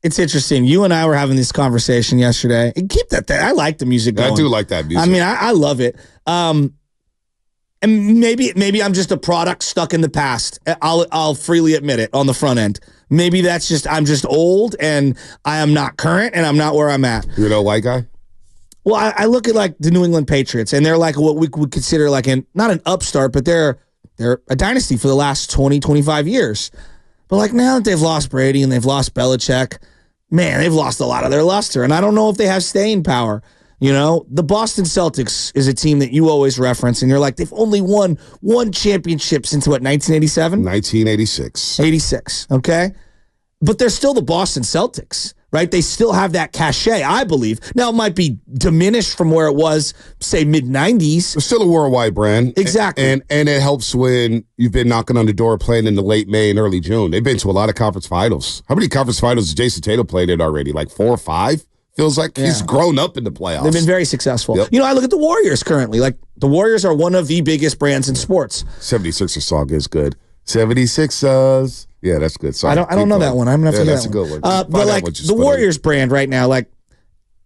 It's interesting. You and I were having this conversation yesterday. And keep that there. I like the music going. I do like that music. I mean, I love it. And maybe I'm just a product stuck in the past. I'll freely admit it on the front end. Maybe that's just I'm just old and I am not current and I'm not where I'm at. You're no white guy? Well, I look at like the New England Patriots and they're like what we would consider like not an upstart, but they're a dynasty for the last 20, 25 years. But like now that they've lost Brady and they've lost Belichick, man, they've lost a lot of their luster. And I don't know if they have staying power. You know, the Boston Celtics is a team that you always reference, and you're like, they've only won one championship since, what, 1987? 1986. 86, okay? But they're still the Boston Celtics, right? They still have that cachet, I believe. Now, it might be diminished from where it was, say, mid-90s. It's still a worldwide brand. Exactly. And it helps when you've been knocking on the door playing in the late May and early June. They've been to a lot of conference finals. How many conference finals has Jason Tatum played in already? Like 4 or 5? Feels like he's grown up in the playoffs. They've been very successful. Yep. You know, I look at the Warriors currently. Like, the Warriors are one of the biggest brands in sports. 76ers song is good. 76ers. Yeah, that's good. Sorry. I don't know that one. I'm going to have to that's a good one. But, like, the Warriors brand right now, like,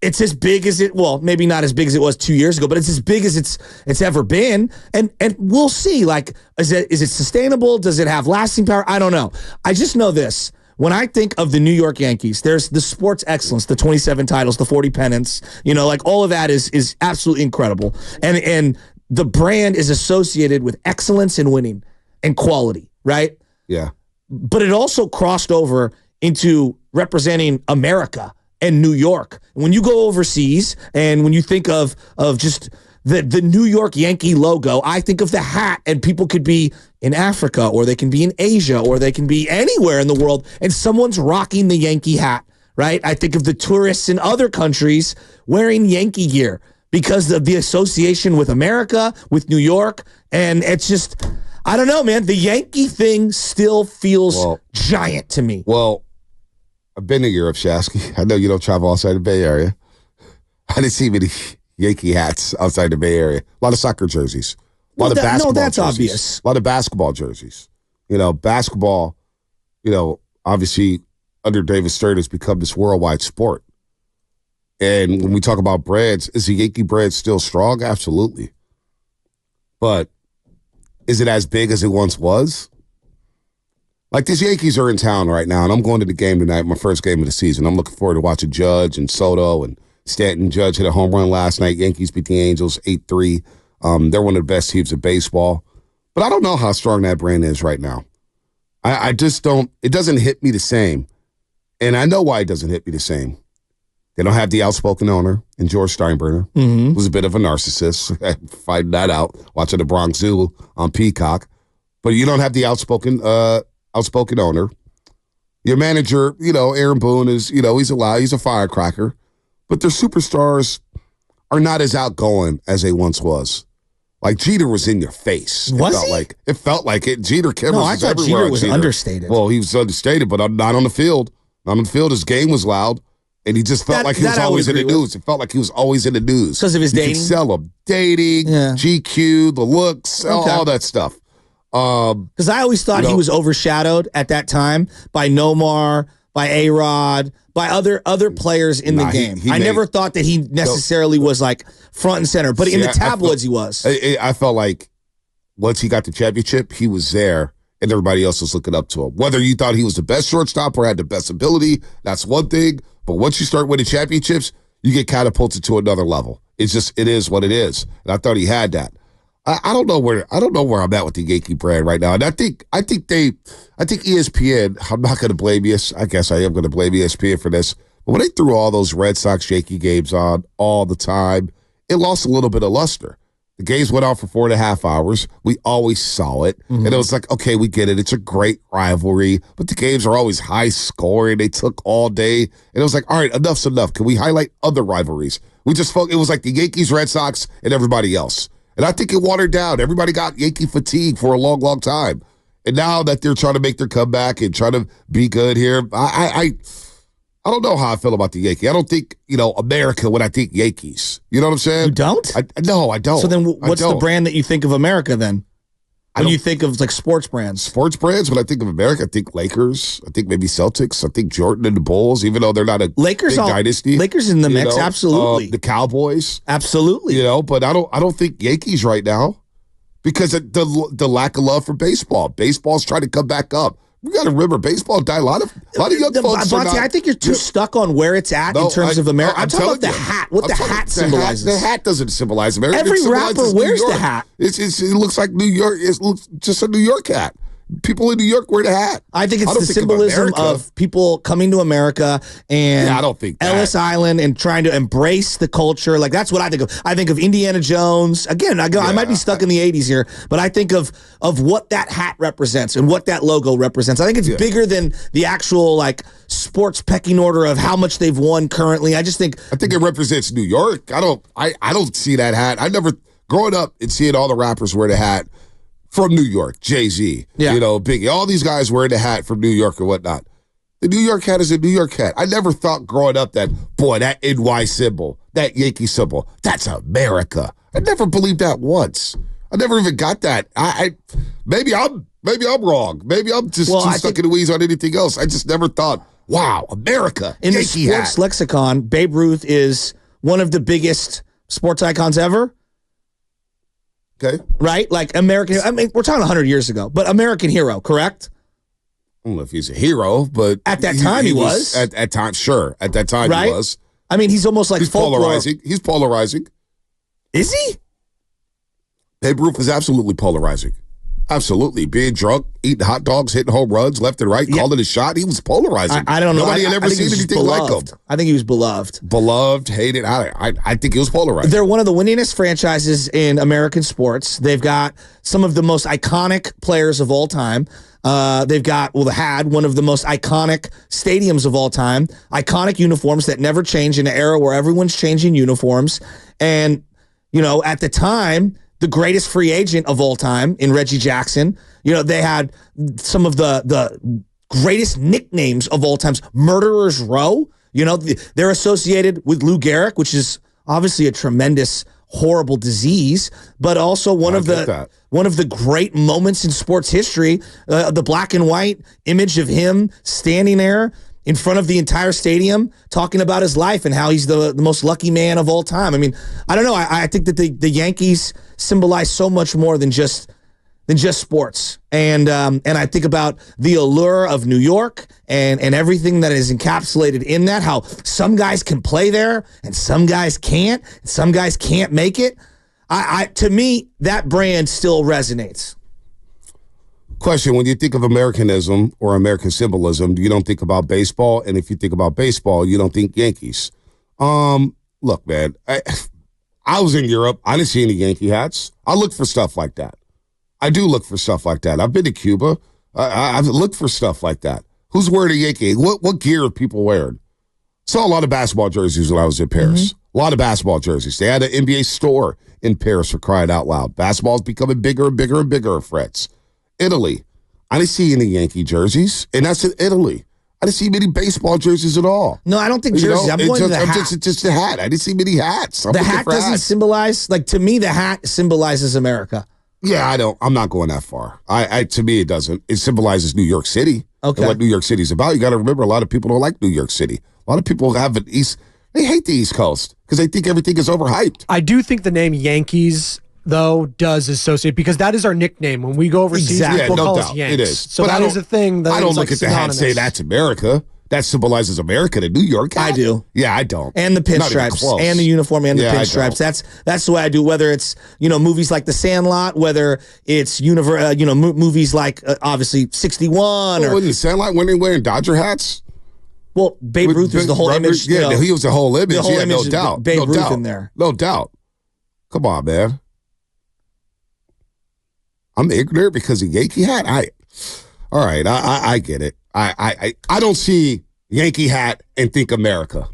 it's as big as it, well, maybe not as big as it was 2 years ago, but it's as big as it's ever been. And we'll see. Like, is it sustainable? Does it have lasting power? I don't know. I just know this. When I think of the New York Yankees, there's the sports excellence, the 27 titles, the 40 pennants, you know, like all of that is absolutely incredible. And the brand is associated with excellence and winning and quality, right? Yeah. But it also crossed over into representing America and New York. When you go overseas and when you think of just the New York Yankee logo, I think of the hat, and people could be in Africa or they can be in Asia or they can be anywhere in the world and someone's rocking the Yankee hat, right? I think of the tourists in other countries wearing Yankee gear because of the association with America, with New York, and it's just, I don't know, man. The Yankee thing still feels giant to me. Well, I've been to Europe, Shasky. I know you don't travel outside the Bay Area. I didn't see many Yankee hats outside the Bay Area. A lot of soccer jerseys. A lot of basketball that's jerseys. Obvious. A lot of basketball jerseys. You know, basketball, you know, obviously under David Stern has become this worldwide sport. And when we talk about brands, is the Yankee brand still strong? Absolutely. But is it as big as it once was? Like, these Yankees are in town right now, and I'm going to the game tonight, my first game of the season. I'm looking forward to watching Judge and Soto and Stanton. Judge hit a home run last night. Yankees beat the Angels 8-3. They're one of the best teams in baseball. But I don't know how strong that brand is right now. I just don't. It doesn't hit me the same. And I know why it doesn't hit me the same. They don't have the outspoken owner in George Steinbrenner, who's a bit of a narcissist. Finding that out, watching the Bronx Zoo on Peacock. But you don't have the outspoken owner. Your manager, you know, Aaron Boone is, you know, he's a firecracker. But their superstars are not as outgoing as they once was. Like, Jeter was in your face. It felt like it. Jeter cameras. No, I thought Jeter was understated. Well, he was understated, but not on the field. Not on the field. His game was loud, and he just felt like he was always in the news. It felt like he was always in the news because of his dating. You could sell him dating, GQ, the looks, all that stuff. Because I always thought he was overshadowed at that time by Nomar, by A-Rod, by other players in the game. I never thought that he necessarily was like front and center, but in the tabloids he was. I felt like once he got the championship, he was there and everybody else was looking up to him. Whether you thought he was the best shortstop or had the best ability, that's one thing. But once you start winning championships, you get catapulted to another level. It is what it is. And I thought he had that. I don't know where I'm at with the Yankee brand right now. And I think ESPN, I'm not going to blame I guess I am going to blame ESPN for this. But when they threw all those Red Sox Yankee games on all the time, it lost a little bit of luster. The games went on for 4.5 hours. We always saw it. And it was like, okay, we get it. It's a great rivalry. But the games are always high scoring. They took all day. And it was like, all right, enough's enough. Can we highlight other rivalries? We just felt it was like the Yankees, Red Sox, and everybody else. And I think it watered down. Everybody got Yankee fatigue for a long, long time. And now that they're trying to make their comeback and trying to be good here, I don't know how I feel about the Yankee. I don't think, America when I think Yankees. You know what I'm saying? You don't? No, I don't. So then what's the brand that you think of America then? when you think of like sports brands. Sports brands, when I think of America, I think Lakers. I think maybe Celtics. I think Jordan and the Bulls, even though they're not a big dynasty. Lakers in the mix, absolutely. The Cowboys. Absolutely. But I don't think Yankees right now because of the lack of love for baseball. Baseball's trying to come back up. We got to remember, baseball died. A lot of young folks are not. I think you're too stuck on where it's at in terms of America. I'm talking about the hat. What the hat symbolizes. The hat doesn't symbolize America. Every rapper wears the hat. It looks like New York. It looks just a New York hat. People in New York wear the hat. I think it's the symbolism of people coming to America and I don't think Ellis Island and trying to embrace the culture. Like that's what I think of. I think of Indiana Jones. Again, I might be stuck in the 80s here, but I think of what that hat represents and what that logo represents. I think it's bigger than the actual like sports pecking order of how much they've won currently. I think it represents New York. I don't see that hat. I never growing up and seeing all the rappers wear the hat. From New York, Jay-Z, Biggie, all these guys wearing the hat from New York or whatnot. The New York hat is a New York hat. I never thought growing up that, boy, that NY symbol, that Yankee symbol, that's America. I never believed that once. I never even got that. Maybe I'm wrong. Maybe I'm just too stuck in the weeds on anything else. I just never thought, wow, America. In Yankee the sports lexicon, Babe Ruth is one of the biggest sports icons ever. Okay. Right? Like American, I mean, we're talking 100 years ago, but American hero, correct? I don't know if he's a hero, but at that time he was. At time, sure. At that time he was. I mean, he's almost like polarizing. He's polarizing. Is he? Babe Ruth is absolutely polarizing. Absolutely. Being drunk, eating hot dogs, hitting home runs left and right, calling a shot. He was polarizing. I don't know. Nobody had ever seen anything like him. I think he was beloved. Beloved, hated. I think he was polarizing. They're one of the winningest franchises in American sports. They've got some of the most iconic players of all time. They had one of the most iconic stadiums of all time. Iconic uniforms that never change in an era where everyone's changing uniforms. And, at the time, the greatest free agent of all time in Reggie Jackson. They had some of the greatest nicknames of all times. Murderer's Row. They're associated with Lou Gehrig, which is obviously a tremendous, horrible disease, but also one of the great moments in sports history. The black and white image of him standing there in front of the entire stadium talking about his life and how he's the most lucky man of all time. I mean, I don't know. I think that the Yankees symbolize so much more than just sports. And I think about the allure of New York and everything that is encapsulated in that, how some guys can play there and some guys can't, and some guys can't make it. To me, that brand still resonates. Question, when you think of Americanism or American symbolism, you don't think about baseball, and if you think about baseball, you don't think Yankees. Look, man, I was in Europe. I didn't see any Yankee hats. I look for stuff like that. I do look for stuff like that. I've been to Cuba. I've looked for stuff like that. Who's wearing a Yankee? What gear are people wearing? Saw a lot of basketball jerseys when I was in Paris. A lot of basketball jerseys. They had an NBA store in Paris, for crying out loud. Basketball's becoming bigger and bigger and bigger, Frets. Italy. I didn't see any Yankee jerseys, and that's in Italy. I didn't see many baseball jerseys at all. No, I don't think jerseys. I'm going to the hat. Just the hat. I didn't see many hats. The hat doesn't symbolize, to me, the hat symbolizes America. Yeah, I'm not going that far. To me, it doesn't. It symbolizes New York City. Okay. And what New York City is about. You got to remember, a lot of people don't like New York City. A lot of people they hate the East Coast because they think everything is overhyped. I do think the name Yankees, though, does associate, because that is our nickname. When we go overseas, people call us Yanks. It is. So that is a thing that I don't look at the hat and say that's America. That symbolizes America, the New York hat. I do. Yeah, I don't. And the pinstripes, and the uniform, and the pinstripes. That's the way I do. Whether it's movies like The Sandlot, whether it's movies like obviously 61 or The Sandlot when they wearing Dodger hats. Well, Babe Ruth is the whole image. Yeah, he was the whole image. Yeah, no doubt. Babe Ruth in there. No doubt. Come on, man. I'm ignorant because of Yankee hat. All right, I get it. I don't see Yankee hat and think America.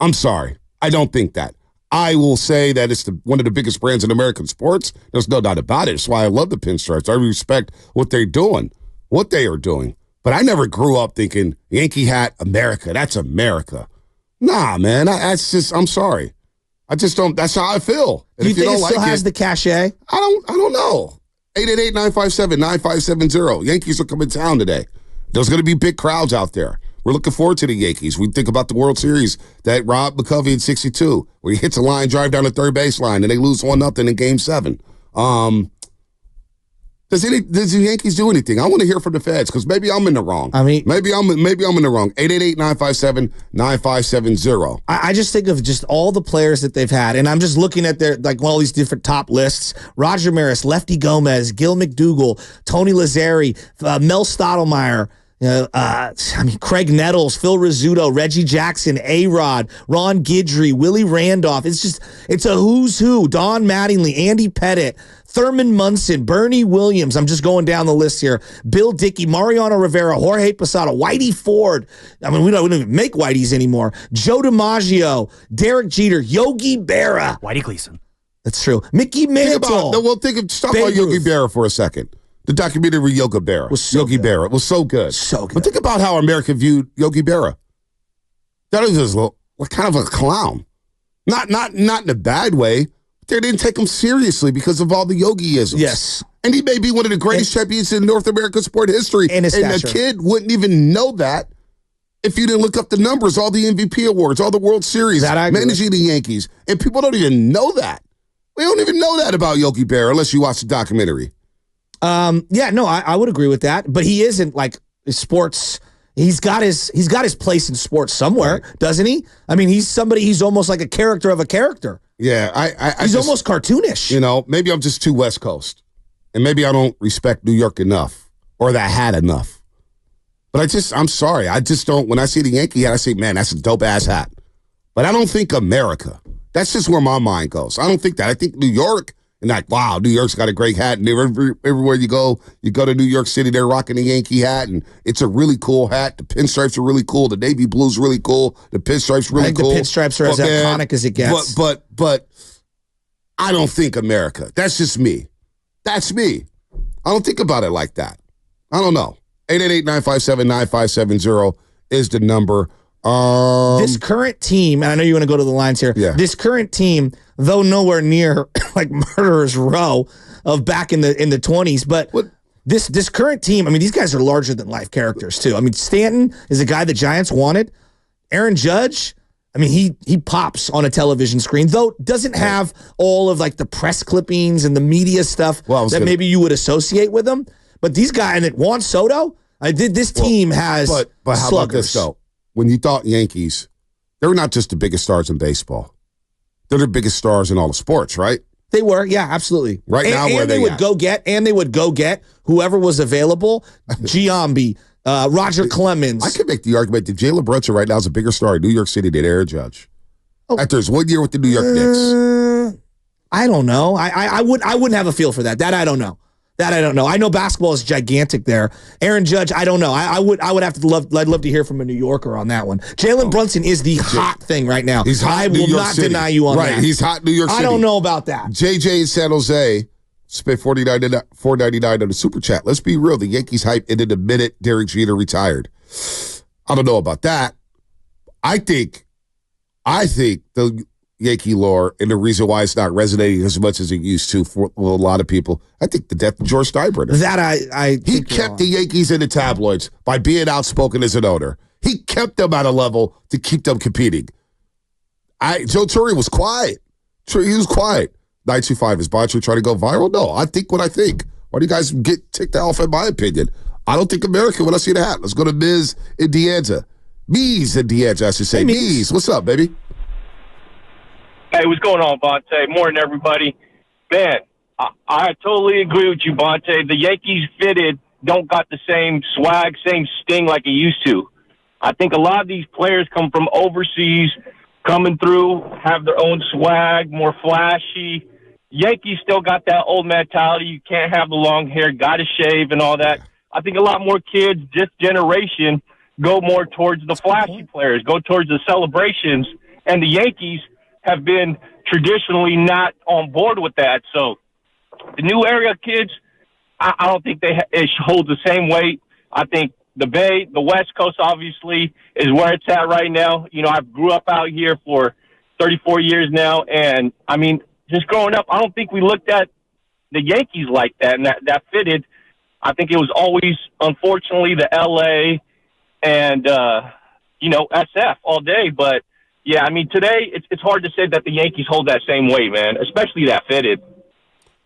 I'm sorry. I don't think that. I will say that it's one of the biggest brands in American sports. There's no doubt about it. That's why I love the pinstripes. I respect what they are doing. But I never grew up thinking Yankee hat, America. That's America. Nah, man. I'm sorry. I just don't. That's how I feel. Do you think it still has the cachet? I don't know. 888-957-9570. Yankees are coming to town today. There's going to be big crowds out there. We're looking forward to the Yankees. We think about the World Series that Rob McCovey in 62, where he hits a line drive down the third baseline, and they lose 1-0 in Game 7. Does the Yankees do anything? I want to hear from the feds because maybe I'm in the wrong. I mean, maybe I'm in the wrong. 888-957-9570. I just think of just all the players that they've had, and I'm just looking at their all these different top lists: Roger Maris, Lefty Gomez, Gil McDougall, Tony Lazzari, Mel Stottlemyre. Craig Nettles, Phil Rizzuto, Reggie Jackson, A-Rod, Ron Guidry, Willie Randolph. It's a who's who. Don Mattingly, Andy Pettit, Thurman Munson, Bernie Williams. I'm just going down the list here. Bill Dickey, Mariano Rivera, Jorge Posada, Whitey Ford. I mean, we don't even make Whiteys anymore. Joe DiMaggio, Derek Jeter, Yogi Berra. Whitey Gleason. That's true. Mickey Mantle. Stop about Yogi Berra for a sececond. The documentary with Yogi Berra was so good. So good. But think about how America viewed Yogi Berra. That was just kind of a clown. Not in a bad way. They didn't take him seriously because of all the Yogi-isms. Yes. And he may be one of the greatest champions in North American sport history. And the kid wouldn't even know that if you didn't look up the numbers, all the MVP awards, all the World Series, managing the Yankees. And people don't even know that. We don't even know that about Yogi Berra unless you watch the documentary. I would agree with that, but he isn't like sports. He's got his place in sports somewhere, right, doesn't he? I mean, he's almost like a character of a character. Yeah, he's almost cartoonish. You know, maybe I'm just too West Coast, and maybe I don't respect New York enough, or that hat enough. But I'm sorry, I just don't. When I see the Yankee hat, I say, man, that's a dope ass hat. But I don't think America. That's just where my mind goes. I don't think that. I think New York. And like, wow, New York's got a great hat. And everywhere you go to New York City, they're rocking a Yankee hat. And it's a really cool hat. The pinstripes are really cool. The navy blue's really cool. The pinstripes really cool. I think the pinstripes are as iconic as it gets. But I don't think America. That's just me. That's me. I don't think about it like that. I don't know. 888-957-9570 is the number. This current team, and I know you want to go to the lines here. Yeah. This current team, though nowhere near like Murderer's Row of back in the 20s, but this current team, I mean, these guys are larger than life characters too. I mean, Stanton is a guy the Giants wanted. Aaron Judge, I mean, he pops on a television screen, though doesn't have all of like the press clippings and the media stuff maybe you would associate with him. But these guys, and Juan Soto, this team has but how about this though? When you thought Yankees, they were not just the biggest stars in baseball. They're the biggest stars in all the sports, right? They were, yeah, absolutely. Now, they would go get whoever was available. Giambi, Roger Clemens. I could make the argument that Jalen Brunson right now is a bigger star in New York City than Aaron Judge. After his 1 year with the New York Knicks. I don't know. I wouldn't have a feel for that. I don't know. I know basketball is gigantic there. Aaron Judge, I don't know. I'd love to hear from a New Yorker on that one. Jalen Brunson is the hot thing right now. He's hot. I will not deny you on that. Right, he's hot in New York City. I don't know about that. JJ in San Jose spent $4.99 on the super chat. Let's be real. The Yankees hype ended the minute Derek Jeter retired. I don't know about that. I think the Yankee lore and the reason why it's not resonating as much as it used to for a lot of people. I think the death of George Steinbrenner. He kept the Yankees in the tabloids by being outspoken as an owner. He kept them at a level to keep them competing. Joe Torre was quiet. He was quiet. 925, is Boncher trying to go viral? No, I think what I think. Why do you guys get ticked off in my opinion? I don't think America when I see the hat. Let's go to Miz and Deanza. Mies and Deanza, I should say. Hey, Mies, what's up, baby? Hey, what's going on, Bonte? Morning, everybody. Man, I totally agree with you, Bonte. The Yankees don't got the same swag, same sting like it used to. I think a lot of these players come from overseas, coming through, have their own swag, more flashy. Yankees still got that old mentality. You can't have the long hair, got to shave and all that. I think a lot more kids this generation go more towards the flashy players, go towards the celebrations, and the Yankees have been traditionally not on board with that. So the new area kids, I don't think it holds the same weight. I think the Bay, the West Coast, obviously, is where it's at right now. You know, I grew up out here for 34 years now, and, I mean, just growing up, I don't think we looked at the Yankees like that, and that fitted. I think it was always, unfortunately, the LA and SF all day. But yeah, I mean, today it's hard to say that the Yankees hold that same weight, man. Especially that fitted.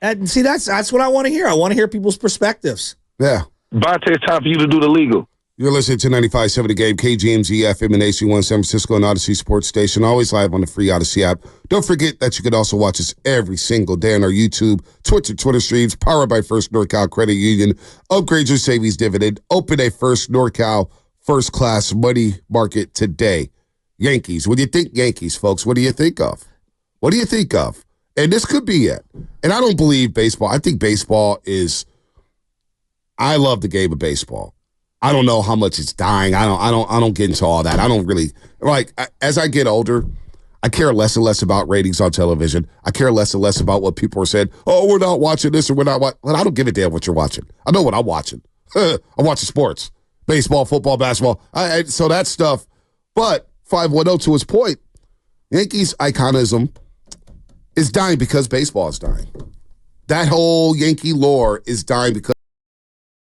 And see, that's what I want to hear. I want to hear people's perspectives. Yeah. Bonte, it's time for you to do the legal. You're listening to 95.7 The Game, KGMZ FM and AC1 San Francisco and Odyssey Sports Station. Always live on the free Odyssey app. Don't forget that you can also watch us every single day on our YouTube, Twitch, and Twitter streams, powered by First NorCal Credit Union. Upgrade your savings dividend. Open a First NorCal First Class Money Market today. Yankees. When you think Yankees, folks, what do you think of? What do you think of? And this could be it. And I don't believe baseball. I think baseball is – I love the game of baseball. I don't know how much it's dying. I don't get into all that. I don't really as I get older, I care less and less about ratings on television. I care less and less about what people are saying. Oh, we're not watching this or we're not watching. Well, I don't give a damn what you're watching. I know what I'm watching. I'm watching sports, baseball, football, basketball. So that stuff. But 510 to his point, Yankees iconism is dying because baseball is dying. That whole Yankee lore is dying because